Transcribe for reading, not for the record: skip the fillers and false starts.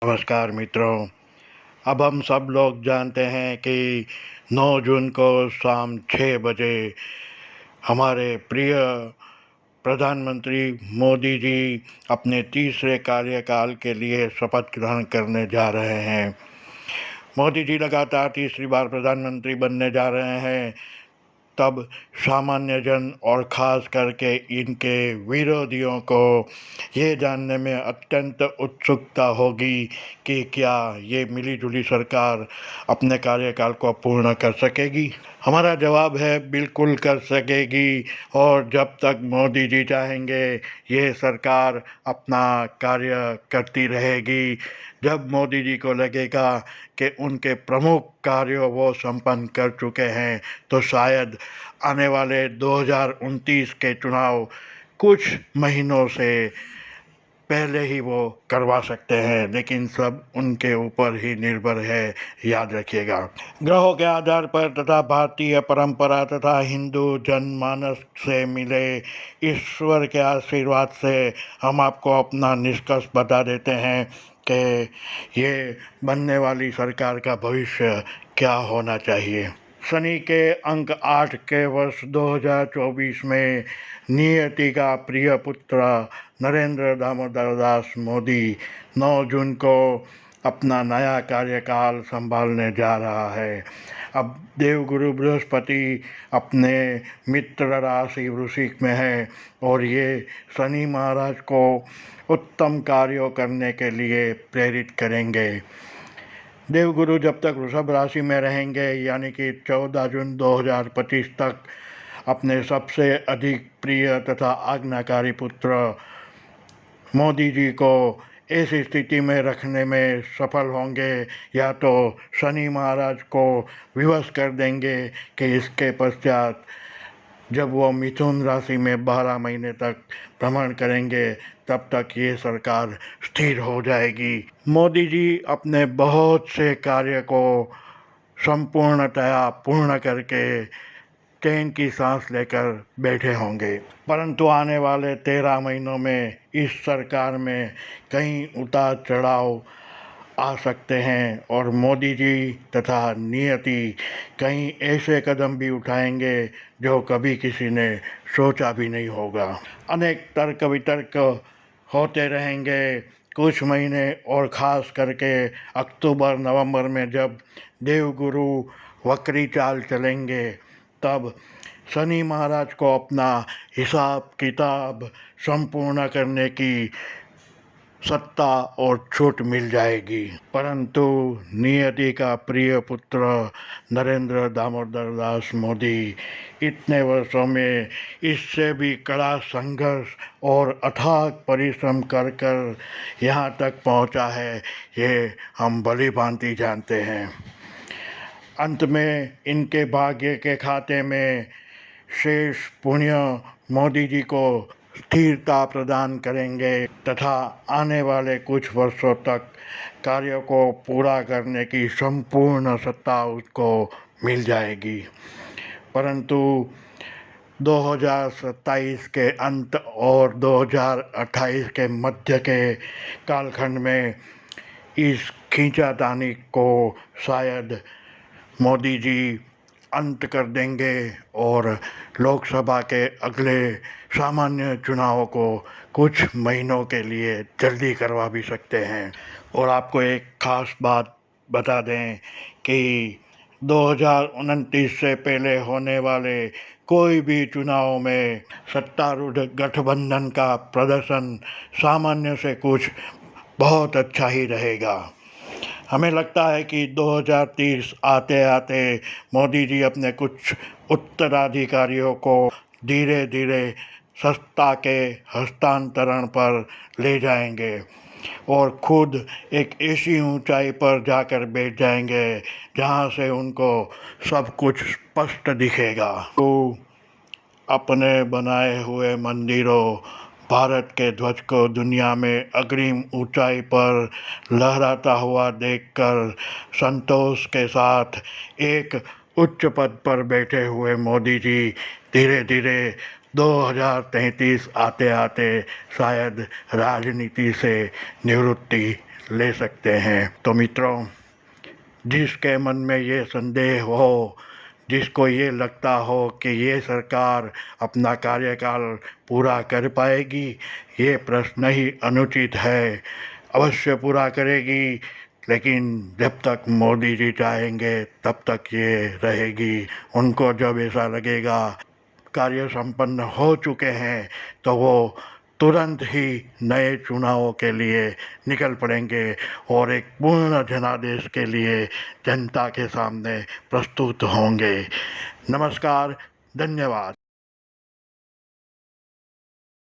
नमस्कार मित्रों। अब हम सब लोग जानते हैं कि 9 जून को शाम 6 बजे हमारे प्रिय प्रधानमंत्री मोदी जी अपने तीसरे कार्यकाल के लिए शपथ ग्रहण करने जा रहे हैं। मोदी जी लगातार तीसरी बार प्रधानमंत्री बनने जा रहे हैं। तब सामान्य जन और ख़ास करके इनके विरोधियों को ये जानने में अत्यंत उत्सुकता होगी कि क्या ये मिली-जुली सरकार अपने कार्यकाल को पूर्ण कर सकेगी? हमारा जवाब है बिल्कुल कर सकेगी। और जब तक मोदी जी चाहेंगे ये सरकार अपना कार्य करती रहेगी। जब मोदी जी को लगेगा कि उनके प्रमुख कार्य वो संपन्न कर चुके हैं तो शायद आने वाले 2029 के चुनाव कुछ महीनों से पहले ही वो करवा सकते हैं, लेकिन सब उनके ऊपर ही निर्भर है, याद रखिएगा। ग्रहों के आधार पर तथा भारतीय परंपरा तथा हिंदू जनमानस से मिले ईश्वर के आशीर्वाद से हम आपको अपना निष्कर्ष बता देते हैं कि ये बनने वाली सरकार का भविष्य क्या होना चाहिए। शनि के अंक 8 के वर्ष 2024 में नियति का प्रिय पुत्र नरेंद्र दामोदर दास मोदी 9 जून को अपना नया कार्यकाल संभालने जा रहा है। अब देवगुरु बृहस्पति अपने मित्र राशि वृश्चिक में है और ये शनि महाराज को उत्तम कार्यों करने के लिए प्रेरित करेंगे। देवगुरु जब तक वृषभ राशि में रहेंगे यानी कि 14 जून 2025 तक अपने सबसे अधिक प्रिय तथा आज्ञाकारी पुत्र मोदी जी को ऐसी स्थिति में रखने में सफल होंगे या तो शनि महाराज को विवश कर देंगे कि इसके पश्चात जब वो मिथुन राशि में 12 महीने तक भ्रमण करेंगे तब तक ये सरकार स्थिर हो जाएगी। मोदी जी अपने बहुत से कार्य को संपूर्णतया पूर्ण करके चैन की सांस लेकर बैठे होंगे। परंतु आने वाले 13 महीनों में इस सरकार में कई उतार चढ़ाव आ सकते हैं और मोदी जी तथा नियति कई ऐसे कदम भी उठाएंगे जो कभी किसी ने सोचा भी नहीं होगा। अनेक तर्क वितर्क होते रहेंगे कुछ महीने और ख़ास करके अक्टूबर नवंबर में जब देवगुरु वक्री चाल चलेंगे तब शनि महाराज को अपना हिसाब किताब संपूर्ण करने की सत्ता और छूट मिल जाएगी। परंतु नियति का प्रिय पुत्र नरेंद्र दामोदर दास मोदी इतने वर्षों में इससे भी कड़ा संघर्ष और अथाक परिश्रम कर कर यहाँ तक पहुँचा है, ये हम भली भांति जानते हैं। अंत में इनके भाग्य के खाते में शेष पुण्य मोदी जी को स्थिरता प्रदान करेंगे तथा आने वाले कुछ वर्षों तक कार्यों को पूरा करने की संपूर्ण सत्ता उसको मिल जाएगी। परंतु 2027 के अंत और 2028 के मध्य के कालखंड में इस खींचातानी को शायद मोदी जी अंत कर देंगे और लोकसभा के अगले सामान्य चुनावों को कुछ महीनों के लिए जल्दी करवा भी सकते हैं। और आपको एक ख़ास बात बता दें कि 2029 से पहले होने वाले कोई भी चुनाव में सत्तारूढ़ गठबंधन का प्रदर्शन सामान्य से कुछ बहुत अच्छा ही रहेगा। हमें लगता है कि 2030 आते आते मोदी जी अपने कुछ उत्तराधिकारियों को धीरे धीरे सत्ता के हस्तांतरण पर ले जाएंगे और खुद एक ऐसी ऊंचाई पर जाकर बैठ जाएंगे जहां से उनको सब कुछ स्पष्ट दिखेगा। तो अपने बनाए हुए मंदिरों भारत के ध्वज को दुनिया में अग्रिम ऊंचाई पर लहराता हुआ देखकर संतोष के साथ एक उच्च पद पर बैठे हुए मोदी जी धीरे धीरे 2033 आते आते शायद राजनीति से निवृत्ति ले सकते हैं। तो मित्रों, जिसके मन में ये संदेह हो, जिसको ये लगता हो कि ये सरकार अपना कार्यकाल पूरा कर पाएगी, ये प्रश्न ही अनुचित है। अवश्य पूरा करेगी, लेकिन जब तक मोदी जी चाहेंगे तब तक ये रहेगी। उनको जब ऐसा लगेगा कार्य संपन्न हो चुके हैं तो वो तुरंत ही नए चुनावों के लिए निकल पड़ेंगे और एक पूर्ण जनादेश के लिए जनता के सामने प्रस्तुत होंगे। नमस्कार, धन्यवाद।